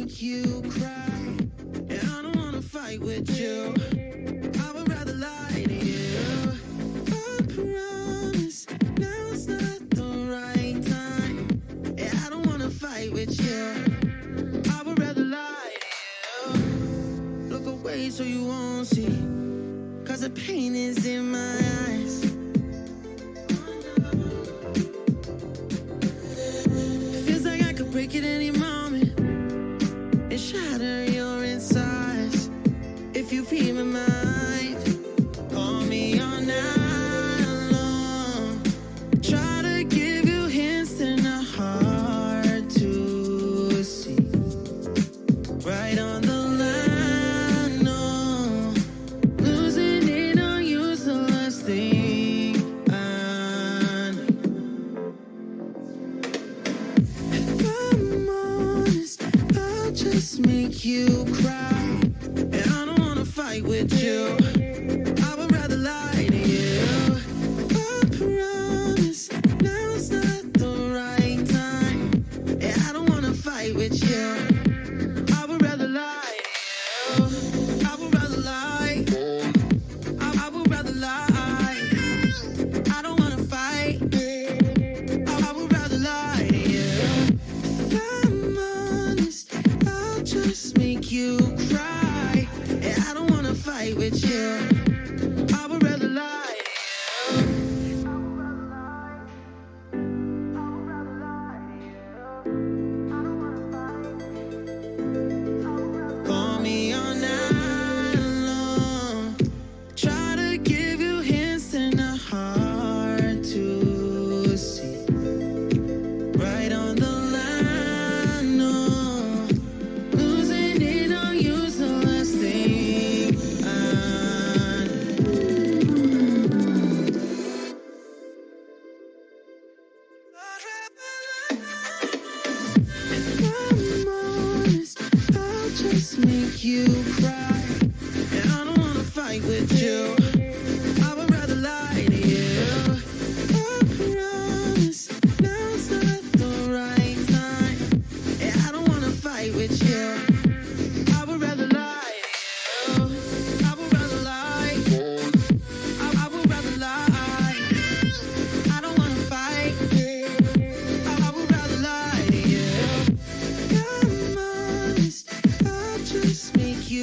make you cry, and I don't wanna fight with you. I would rather lie to you. I promise now's not the right time, and I don't wanna fight with you. I would rather lie to you. Look away so you won't see, 'cause the pain is in my eyes. Feels like I could break it any moment and shatter your insides. If you feel my mind, call me all night long. Try to give you hints that are hard to see. Right on the line, no. Losing it on you's the last thing I know. If I'm honest, I'll just make you cry, and I don't wanna fight with you. I would rather lie to you. I promise now's not the right time, and I don't wanna fight with you. I would rather lie to you. I would rather lie. I would rather lie. I don't wanna fight. I would rather lie to you. If I'm honest, I'll just make you cry, and I don't wanna fight with you. I would rather lie to you. Call me all night long. Try to give you hints that are hard to see. Right on the line, no. Losing it on you's the last thing I If I'm honest, I'll just make you cry, and I don't wanna fight with you. I would rather lie to you. I promise now's not the right time, and I don't wanna fight with you. I would rather lie to you. I would rather lie. I would rather lie. I don't wanna fight. I would rather lie to you. I'm honest, I'll just make you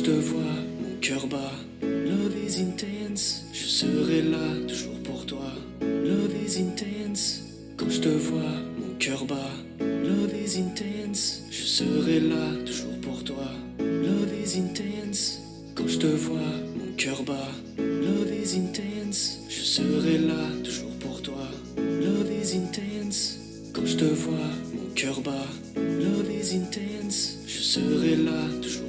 te vois, mon cœur bat. Love is intense, je serai là toujours pour toi. Love is intense, quand je te vois, mon cœur bat. Love is intense, je serai là toujours pour toi. Love is intense, quand je te vois, mon cœur bat. Love is intense, je serai là toujours pour toi. Love is intense, quand je te vois, mon cœur bat. Love is intense, je serai là toujours